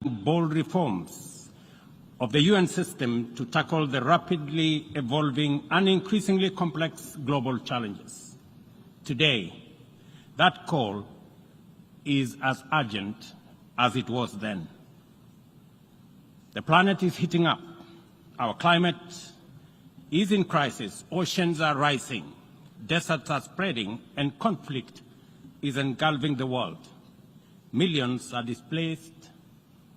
bold reforms of the UN system to tackle the rapidly evolving and increasingly complex global challenges. Today, that call is as urgent as it was then. The planet is heating up. Our climate is in crisis. Oceans are rising. Deserts are spreading, and conflict is engulfing the world. Millions are displaced,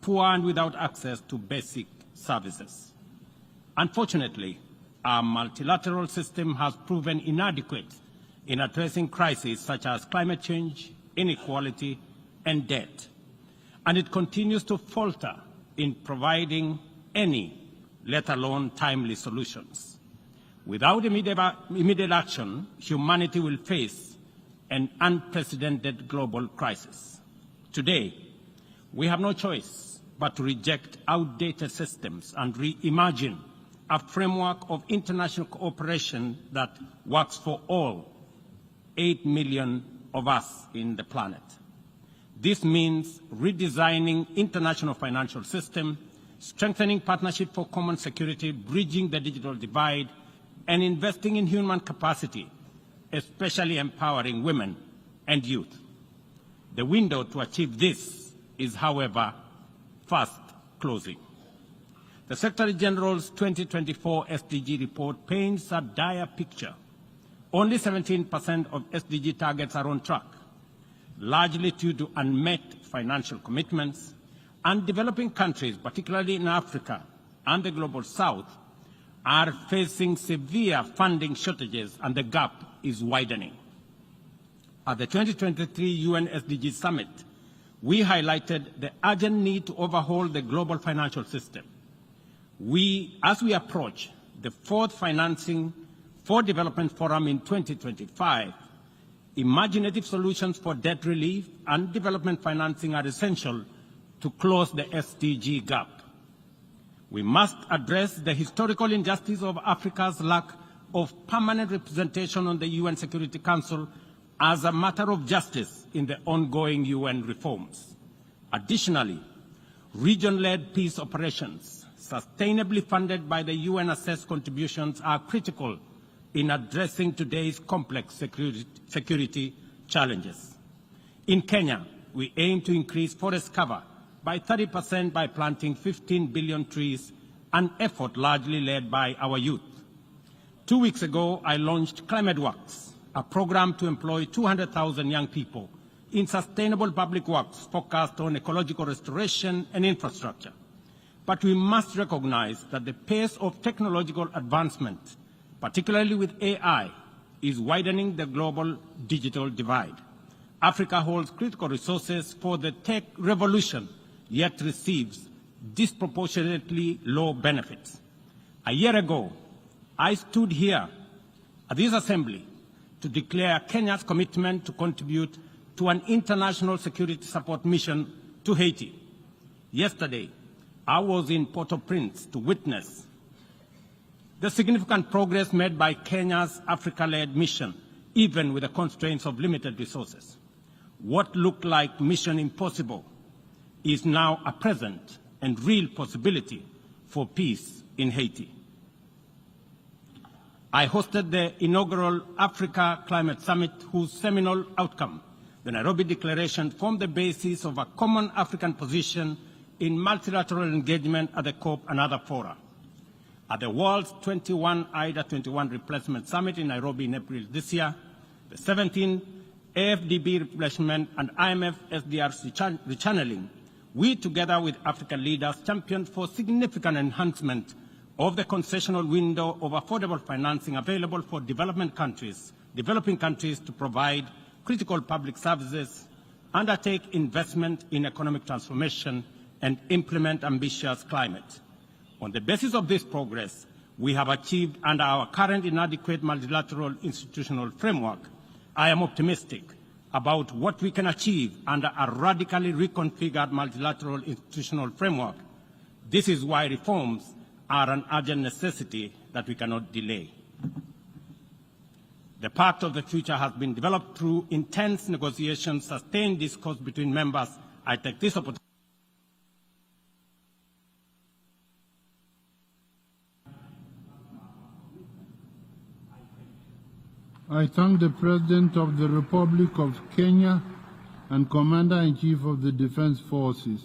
poor and without access to basic services. Unfortunately, our multilateral system has proven inadequate in addressing crises such as climate change, inequality, and debt, and it continues to falter in providing any, let alone timely solutions. Without immediate action, humanity will face an unprecedented global crisis. Today, we have no choice but to reject outdated systems and reimagine a framework of international cooperation that works for all 8 million of us in the planet. This means redesigning international financial system, strengthening partnership for common security, bridging the digital divide, and investing in human capacity, especially empowering women and youth. The window to achieve this is, however, fast closing. The Secretary General's 2024 SDG report paints a dire picture. Only 17% of SDG targets are on track, largely due to unmet financial commitments, and developing countries, particularly in Africa and the Global South, are facing severe funding shortages, and the gap is widening. At the 2023 UN SDG Summit, we highlighted the urgent need to overhaul the global financial system. As we approach the fourth Financing for Development Forum in 2025, imaginative solutions for debt relief and development financing are essential to close the SDG gap. We must address the historical injustice of Africa's lack of permanent representation on the UN Security Council as a matter of justice in the ongoing UN reforms. Additionally, region-led peace operations, sustainably funded by the UN-assessed contributions, are critical in addressing today's complex security challenges. In Kenya, we aim to increase forest cover by 30% by planting 15 billion trees, an effort largely led by our youth. 2 weeks ago, I launched Climate Works, a program to employ 200,000 young people in sustainable public works focused on ecological restoration and infrastructure. But we must recognize that the pace of technological advancement, particularly with AI, is widening the global digital divide. Africa holds critical resources for the tech revolution, yet receives disproportionately low benefits. A year ago, I stood here at this assembly to declare Kenya's commitment to contribute to an international security support mission to Haiti. Yesterday, I was in Port-au-Prince to witness the significant progress made by Kenya's Africa-led mission, even with the constraints of limited resources. What looked like mission impossible is now a present and real possibility for peace in Haiti. I hosted the inaugural Africa Climate Summit, whose seminal outcome, the Nairobi Declaration, formed the basis of a common African position in multilateral engagement at the COP and other fora. At the world's 21 21 Replacement Summit in Nairobi in April this year, the 17th AFDB replacement and IMF SDR rechanneling, we, together with African leaders, championed for significant enhancement of the concessional window of affordable financing available for developing countries to provide critical public services, undertake investment in economic transformation, and implement ambitious climate. On the basis of this progress, we have achieved under our current inadequate multilateral institutional framework, I am optimistic about what we can achieve under a radically reconfigured multilateral institutional framework. This is why reforms are an urgent necessity that we cannot delay. The Pact of the Future has been developed through intense negotiations, sustained discourse between members. I take this opportunity I thank the President of the Republic of Kenya and Commander-in-Chief of the Defense Forces.